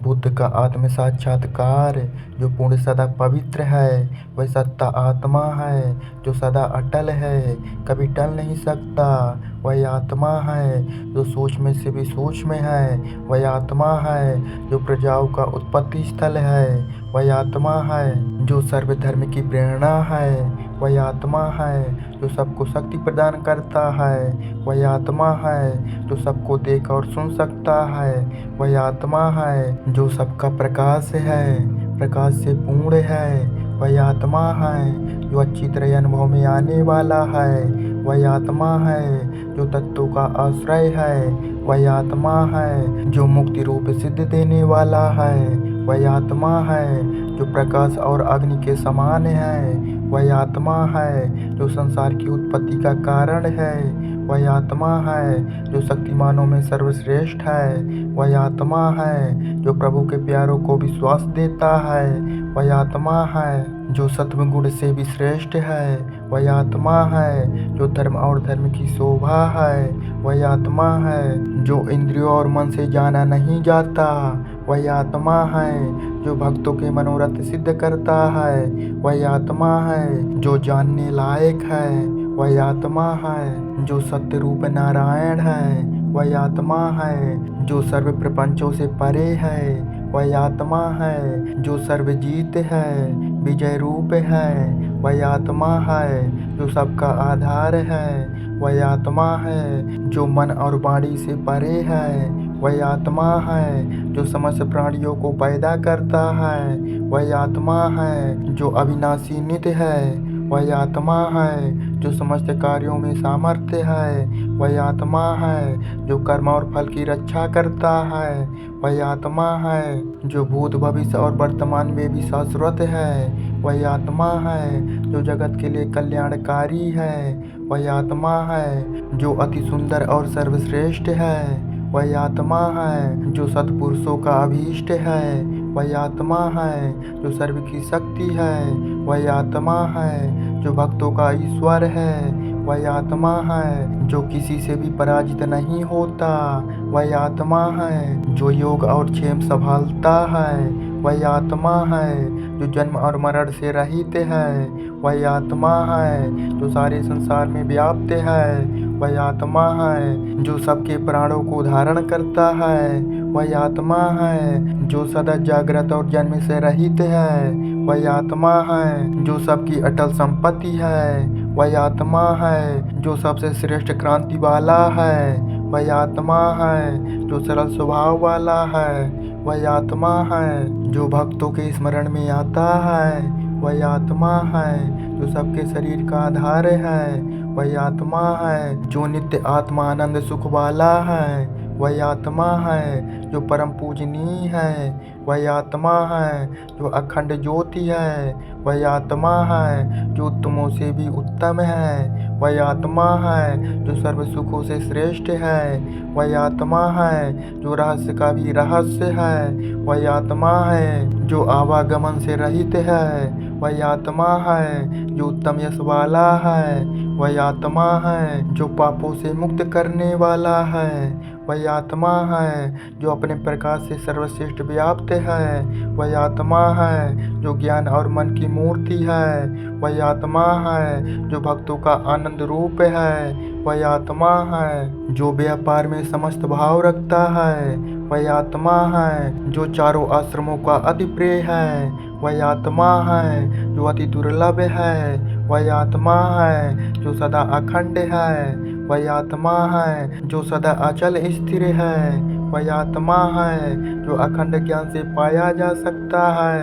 बुद्ध का आत्म साक्षात्कार जो पूर्ण सदा पवित्र है, वह सत्ता आत्मा है जो सदा अटल है, कभी टल नहीं सकता। वह आत्मा है जो सूक्ष्म से भी सूक्ष्म है। वह आत्मा है जो प्रजाओं का उत्पत्ति स्थल है। वह आत्मा है जो सर्वधर्म की प्रेरणा है। वह आत्मा है जो सबको शक्ति प्रदान करता है। वह आत्मा है जो सबको देख और सुन सकता है। वह आत्मा है जो सबका प्रकाश है, प्रकाश से पूर्ण है। वह आत्मा है जो अच्छी तरह अनुभव में आने वाला है। वह आत्मा है जो तत्वों का आश्रय है। वह आत्मा है जो मुक्ति रूप सिद्ध देने वाला है। वह आत्मा है जो प्रकाश और अग्नि के समान है। वह आत्मा है जो संसार की उत्पत्ति का कारण है। वह आत्मा है जो शक्तिमानों में सर्वश्रेष्ठ है। वह आत्मा है जो प्रभु के प्यारों को विश्वास देता है। वह आत्मा है जो सत्व गुण से भी श्रेष्ठ है। वह आत्मा है जो धर्म और धर्म की शोभा है। वह आत्मा है जो इंद्रियों और मन से जाना नहीं जाता। वह आत्मा है जो भक्तों के मनोरथ सिद्ध करता है। वह आत्मा है जो जानने लायक है। वह आत्मा है जो सत्य रूप नारायण है। वह आत्मा है जो सर्व प्रपंचों से परे है। वह आत्मा है जो सर्वजीत है, विजय रूप है। वह आत्मा है जो सबका आधार है। वह आत्मा है जो मन और वाणी से परे है। वह आत्मा है जो समस्त प्राणियों को पैदा करता है। वह आत्मा है जो अविनाशी नित्य है। वह आत्मा है जो समस्त कार्यों में सामर्थ्य है। वह आत्मा है जो कर्म और फल की रक्षा करता है। वह आत्मा है जो भूत भविष्य और वर्तमान में भी शाश्वत है। वह आत्मा है जो जगत के लिए कल्याणकारी है। वह आत्मा है जो अति सुंदर और सर्वश्रेष्ठ है। वह आत्मा है जो सत्पुरुषों का अभीष्ट है। वह आत्मा है जो सर्व की शक्ति है। वह आत्मा है जो भक्तों का ईश्वर है। वह आत्मा है जो किसी से भी पराजित नहीं होता। वह आत्मा है जो योग और क्षेम संभालता है। वह आत्मा है जो जन्म और मरण से रहित है। वह आत्मा है जो सारे संसार में व्याप्त है। वह आत्मा है जो सबके प्राणों को धारण करता है। वह आत्मा है जो सदा जागृत और जन्म से रहित है। वह आत्मा है जो सबकी अटल संपत्ति है। वह आत्मा है जो सबसे श्रेष्ठ क्रांति वाला है। वह आत्मा है जो सरल स्वभाव वाला है। वह आत्मा है जो भक्तों के स्मरण में आता है। वह आत्मा है जो सबके शरीर का आधार है। वह आत्मा है जो नित्य आत्मा आनंद सुख वाला है। वह आत्मा है जो परम पूजनीय है। वह आत्मा है जो अखंड ज्योति है। वह आत्मा है जो उत्तमों से भी उत्तम है। वह आत्मा है जो सर्व सुखों से श्रेष्ठ है। वह आत्मा है जो रहस्य का भी रहस्य है। वह आत्मा है जो आवागमन से रहित है। वह आत्मा है जो उत्तम यश वाला है। वह आत्मा है जो पापों से मुक्त करने वाला है। वह आत्मा है जो अपने प्रकाश से सर्वश्रेष्ठ व्याप्त है। वह आत्मा है जो ज्ञान और मन की मूर्ति है। वह आत्मा है जो भक्तों का आनंद रूप है। वह आत्मा है जो व्यापार में समस्त भाव रखता है। वह आत्मा है जो चारों आश्रमों का अति प्रिय है। वह आत्मा है जो अति दुर्लभ है। वह आत्मा है जो सदा अखंड है। वह आत्मा है जो सदा अचल स्थिर है। वह आत्मा है जो अखंड ज्ञान से पाया जा सकता है।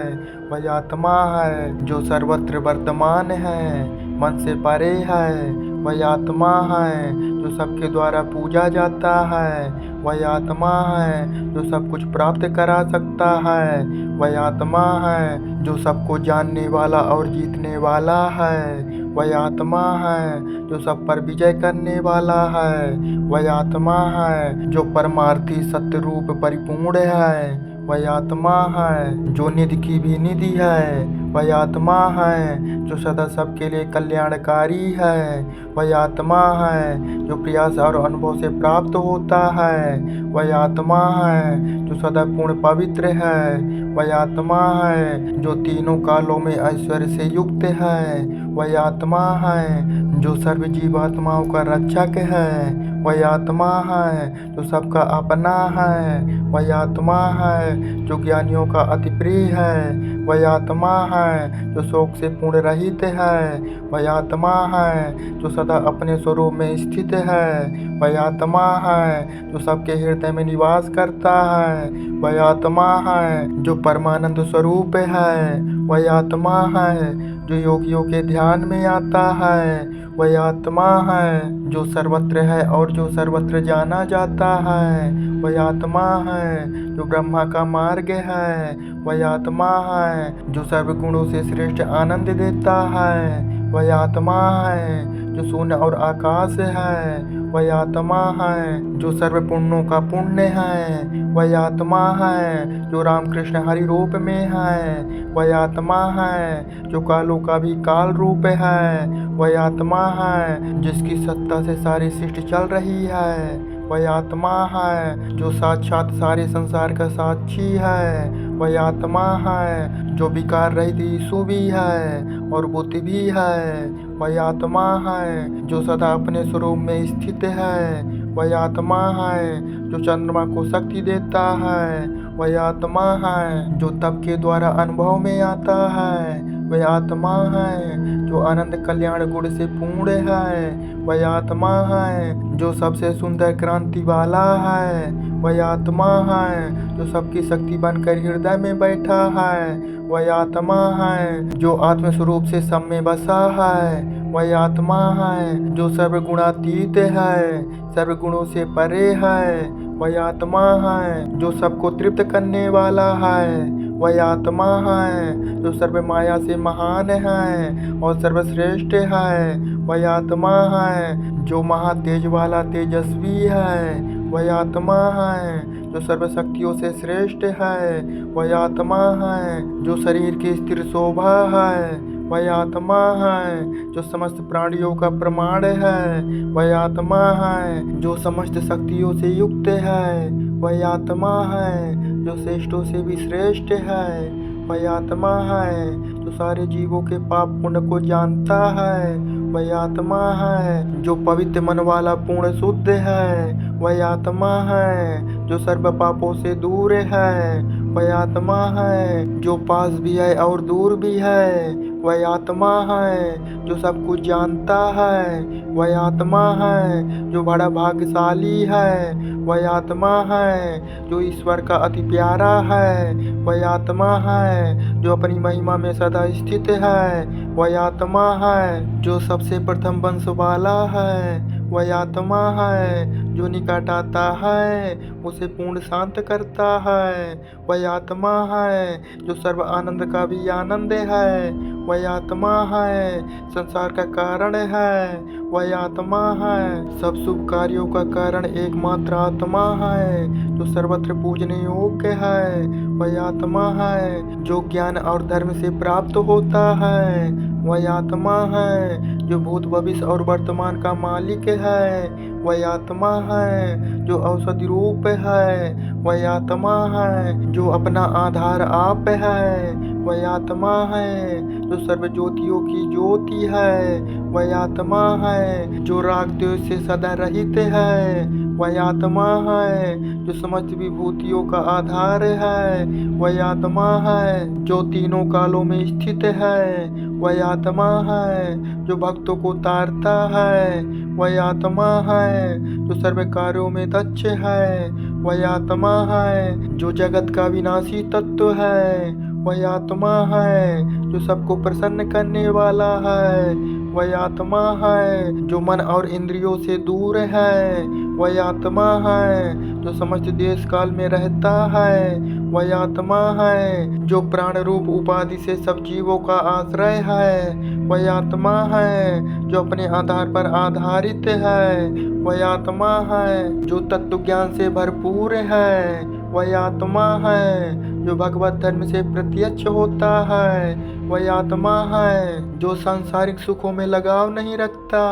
वह आत्मा है जो सर्वत्र वर्तमान है, मन से परे है। वह आत्मा है जो सबके द्वारा पूजा जाता है। वह आत्मा है जो सब कुछ प्राप्त करा सकता है। वह आत्मा है जो सबको जानने वाला और जीतने वाला है। वह आत्मा है जो सब पर विजय करने वाला है। वह आत्मा है जो परमार्थी सत्य रूप परिपूर्ण है। वही आत्मा है जो निधि की भी निधि है। वही आत्मा है जो सदा सबके लिए कल्याणकारी है। वही आत्मा है जो प्रयास और अनुभव से प्राप्त होता है। वही आत्मा है जो सदा पूर्ण पवित्र है। वही आत्मा है जो तीनों कालों में ऐश्वर्य से युक्त है। वही आत्मा है जो सर्व जीवात्माओं का रक्षक है। वही आत्मा है जो सबका अपना है। वही आत्मा है जो ज्ञानियों का अति प्रिय है। वही आत्मा है जो शोक से पूर्ण रहित है। वही आत्मा है जो सदा अपने स्वरूप में स्थित है। वही आत्मा है जो सबके हृदय में निवास करता है। वही आत्मा है जो परमानंद स्वरूप है। वही आत्मा है जो योगियों के ध्यान में आता है। वही आत्मा है जो सर्वत्र है और जो सर्वत्र जाना जाता है। वही आत्मा है जो ब्रह्मा का मार्ग है। वही आत्मा है जो सर्व गुणों से श्रेष्ठ आनंद देता है। वही आत्मा है जो शून्य और आकाश है। वही आत्मा है जो सर्व पुण्यों का पुण्य है। वही आत्मा है जो रामकृष्ण हरि रूप में है। वही आत्मा है जो कालों का भी काल रूप है। वही आत्मा है जिसकी सत्ता से सारी सृष्टि चल रही है। वही आत्मा है जो साक्षात सारे संसार का साक्षी है। वही आत्मा है जो विकार रहित यीशु भी है और बुद्धि भी है। वही आत्मा है जो सदा अपने स्वरूप में स्थित है। वही आत्मा है जो चंद्रमा को शक्ति देता है। वही आत्मा है जो तप के द्वारा अनुभव में आता है। वही आत्मा है जो आनंद कल्याण गुण से पूर्ण है। वही आत्मा है जो सबसे सुंदर क्रांति वाला है। वही आत्मा है जो सबकी शक्ति बनकर हृदय में बैठा है। वही आत्मा है जो आत्मस्वरूप से सब में बसा है। वही आत्मा है जो सर्व गुणातीत है, सर्व गुणों से परे है। वही आत्मा है जो सबको तृप्त करने वाला है। वही आत्मा है जो सर्व माया से महान है और सर्वश्रेष्ठ है। वही आत्मा है जो महातेज वाला तेजस्वी है। वही आत्मा है जो सर्व शक्तियों से श्रेष्ठ है। वही आत्मा है जो शरीर की स्थिर शोभा है। वही आत्मा है जो समस्त प्राणियों का प्रमाण है। वही आत्मा है जो समस्त शक्तियों से युक्त है। वही आत्मा है जो श्रेष्ठों से भी श्रेष्ठ है। वही आत्मा है जो सारे जीवों के पाप पुण्य को जानता है। वही आत्मा है जो पवित्र मन वाला पूर्ण शुद्ध है। वही आत्मा है जो सर्व पापों से दूर है। वही आत्मा है जो पास भी है और दूर भी है। वही आत्मा है जो सब कुछ जानता है। वही आत्मा है जो बड़ा भाग्यशाली है। वही आत्मा है जो ईश्वर का अति प्यारा है। वही आत्मा है जो अपनी महिमा में सदा स्थित है। वही आत्मा है जो सबसे प्रथम वंश वाला है। वही आत्मा है जो निकट आता है उसे पूर्ण शांत करता है। वही आत्मा है जो सर्व आनंद का भी आनंद है। वही आत्मा है संसार का कारण है। वही आत्मा है सब शुभ कार्यों का कारण एकमात्र आत्मा है जो सर्वत्र पूजने योग्य है। वही आत्मा है जो ज्ञान और धर्म से प्राप्त होता है। वही आत्मा है जो भूत भविष्य और वर्तमान का मालिक है। वही आत्मा है जो औषधि रूप है। वही आत्मा है जो अपना आधार आप है। वही आत्मा है जो सर्व ज्योतियों की ज्योति है। वही आत्मा है जो राग द्वेष से सदा रहित है। वही आत्मा है जो समस्त विभूतियों का आधार है। वही आत्मा है जो तीनों कालों में स्थित है। वही आत्मा है जो भक्तों को तारता है। वही आत्मा है जो सर्व कार्यों में दक्ष है। वही आत्मा है जो जगत का विनाशी तत्व है। वही आत्मा है जो सबको प्रसन्न करने वाला है। वही आत्मा है जो मन और इंद्रियों से दूर है। वही आत्मा है जो समस्त देश काल में रहता है। वही आत्मा है जो प्राण रूप उपाधि से सब जीवों का आश्रय है। वही आत्मा है जो अपने आधार पर आधारित है। वही आत्मा है जो तत्व ज्ञान से भरपूर है। वही आत्मा है जो भगवत धर्म से प्रत्यक्ष होता है। वही आत्मा है जो सांसारिक सुखों में लगाव नहीं रखता।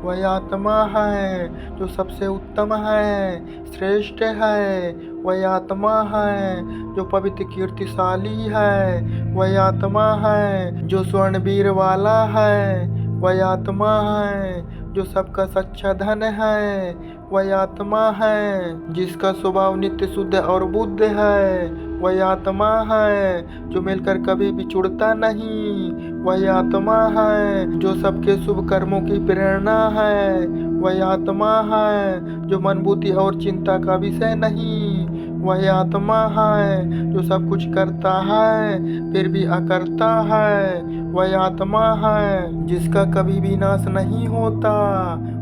वही आत्मा है जो सबसे उत्तम है, श्रेष्ठ है। वही आत्मा है जो पवित्र कीर्तिशाली है। वही आत्मा है जो स्वर्णवीर वाला है। वही आत्मा है जो सबका सच्चा धन है। वही आत्मा है जिसका स्वभाव नित्य शुद्ध और बुद्ध है। वही आत्मा है जो मिलकर कभी बिछुड़ता नहीं। वही आत्मा है जो सबके शुभ कर्मों की प्रेरणा है। वही आत्मा है जो मन बुद्धि और चिंता का विषय नहीं। वही आत्मा है जो सब कुछ करता है फिर भी अकर्ता है। वही आत्मा है जिसका कभी भी नाश नहीं होता।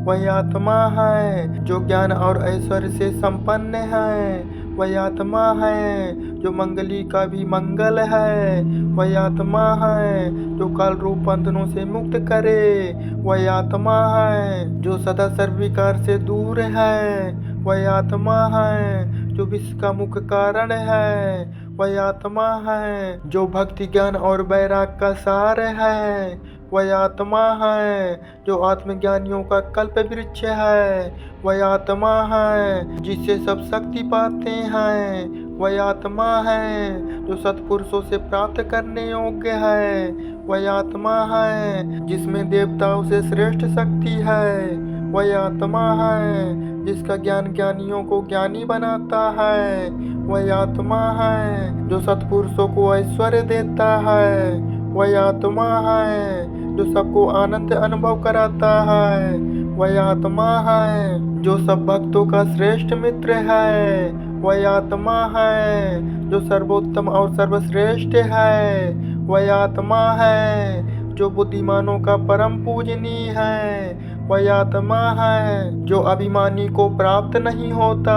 वही आत्मा है जो ज्ञान और ऐश्वर्य से संपन्न है। वही आत्मा है जो मंगली का भी मंगल है। वही आत्मा है जो काल रूप बंधनों से मुक्त करे। वही आत्मा है जो सदा सर्वविकार से दूर है। वही आत्मा है जो विश्व का मुख्य कारण है। वही आत्मा है जो भक्ति ज्ञान और वैराग का सार है। वही आत्मा है जो आत्मज्ञानियों का कल्प वृक्ष है। वही आत्मा है जिससे सब शक्ति पाते हैं। वही आत्मा है जो सत्पुरुषों से प्राप्त करने योग्य है। वही आत्मा है जिसमें देवताओं से श्रेष्ठ शक्ति है। वही आत्मा है जिसका ज्ञान ज्ञानियों को ज्ञानी बनाता है। वही आत्मा है जो सत्पुरुषों को ऐश्वर्य देता है। वही आत्मा है जो सबको आनंद अनुभव कराता है। वही आत्मा है जो सब भक्तों का श्रेष्ठ मित्र है। वही आत्मा है जो सर्वोत्तम और सर्वश्रेष्ठ है। वही आत्मा है जो बुद्धिमानों का परम पूजनीय है। वही आत्मा है जो अभिमानी को प्राप्त नहीं होता।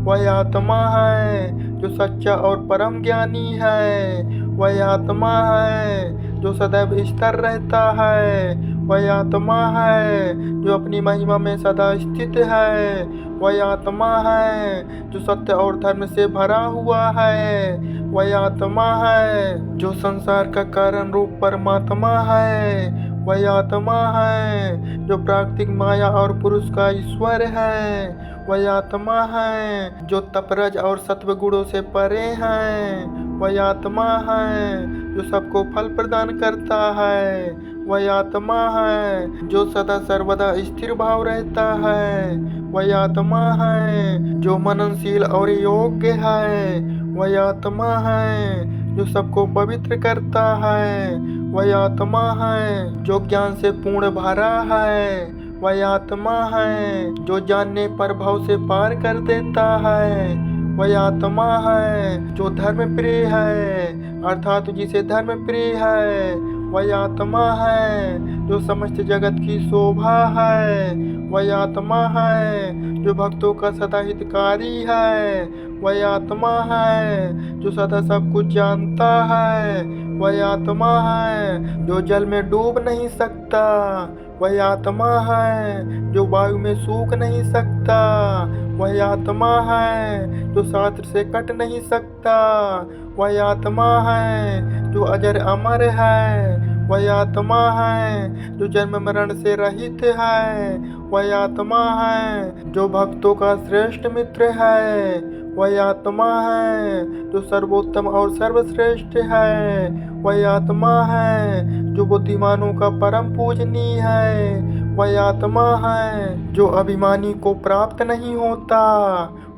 वही आत्मा है जो सच्चा और परम ज्ञानी है। वही आत्मा है जो सदैव स्थिर रहता है। वही आत्मा है जो अपनी महिमा में सदा स्थित है। वही आत्मा है जो सत्य और धर्म से भरा हुआ है। वही आत्मा है जो संसार का कारण रूप परमात्मा है। वही आत्मा है जो प्राकृतिक माया और पुरुष का ईश्वर है। वही आत्मा है जो तपरज और सत्व गुणों से परे है। वही आत्मा है जो सबको फल प्रदान करता है। वही आत्मा है जो सदा सर्वदा स्थिर भाव रहता है। वही आत्मा है जो मननशील और योग्य है। वही आत्मा है जो सबको पवित्र करता है। वही आत्मा है जो ज्ञान से पूर्ण भरा है। वही आत्मा है जो जानने पर भाव से पार कर देता है। वही आत्मा है जो धर्म प्रिय है अर्थात जिसे धर्म प्रिय है। वही आत्मा है जो समस्त जगत की शोभा है। वही आत्मा है जो भक्तों का सदा हितकारी है। वही आत्मा है जो सदा सब कुछ जानता है। वही आत्मा है जो जल में डूब नहीं सकता। वही आत्मा है जो वायु में सूख नहीं सकता। वही आत्मा है जो शास्त्र से कट नहीं सकता। वही आत्मा है जो अजर अमर है। वही आत्मा है जो जन्म मरण से रहित है। वही आत्मा है जो भक्तों का श्रेष्ठ मित्र है। वही आत्मा है जो सर्वोत्तम और सर्वश्रेष्ठ है। वही आत्मा है जो बुद्धिमानों का परम पूजनीय है। वही आत्मा है जो अभिमानी को प्राप्त नहीं होता।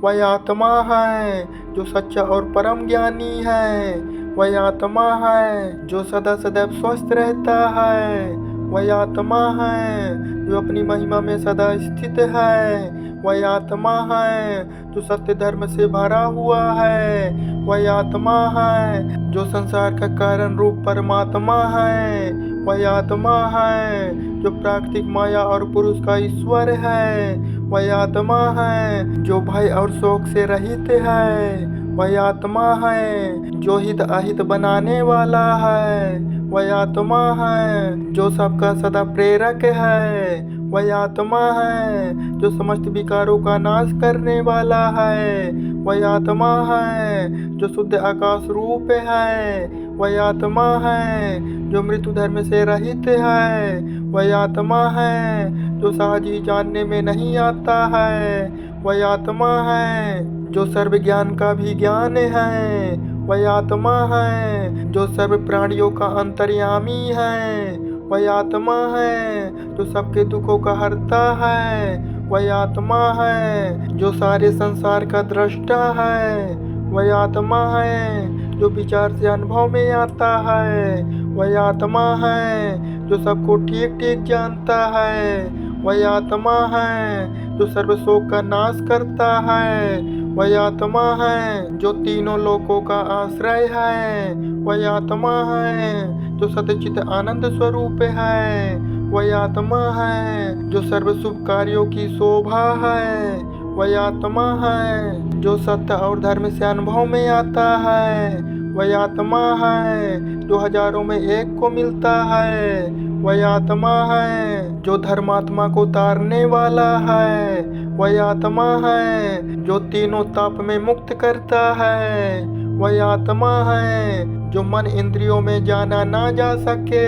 वही आत्मा है जो सच्चा और परम ज्ञानी है। वही आत्मा है जो सदा सदैव स्वस्थ रहता है। वही आत्मा है जो अपनी महिमा में सदा स्थित है। वही आत्मा है जो सत्य धर्म से भरा हुआ है। वही आत्मा है जो संसार का कारण रूप परमात्मा है। वही आत्मा है जो प्राकृतिक माया और पुरुष का ईश्वर है। वही आत्मा है जो भय और शोक से रहित है। वही आत्मा है जो हित अहित बनाने वाला है। वही आत्मा है जो सबका सदा प्रेरक है। वही आत्मा है जो समस्त विकारों का नाश करने वाला है। वही आत्मा है जो शुद्ध आकाश रूप है। वही आत्मा है जो मृत्यु धर्म से रहित है। वही आत्मा है जो सहजी जानने में नहीं आता है। वही आत्मा है जो सर्व ज्ञान का भी ज्ञान है। वही आत्मा है जो सर्व प्राणियों का अंतर्यामी है। वही आत्मा है जो सबके दुखों का हरता है। वही आत्मा है जो सारे संसार का दृष्टा है। वही आत्मा है जो विचार से अनुभव में आता है। वही आत्मा है जो सबको ठीक ठीक जानता है। वही आत्मा है जो सर्व शोक का नाश करता है। वही आत्मा है जो तीनों लोकों का आश्रय है। वही आत्मा है जो सच्चित आनंद स्वरूप है। वही आत्मा है जो सर्व शुभ कार्यों की शोभा है। वही आत्मा है जो सत्य और धर्म से अनुभव में आता है। वही आत्मा है जो हजारों में एक को मिलता है। वही आत्मा है जो धर्मात्मा को तारने वाला है। वही आत्मा है जो तीनों ताप में मुक्त करता है। वही आत्मा है जो मन इंद्रियों में जाना ना जा सके।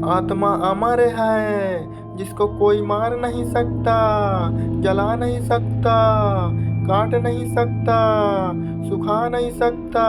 आत्मा अमर है जिसको कोई मार नहीं सकता, जला नहीं सकता, काट नहीं सकता, सुखा नहीं सकता।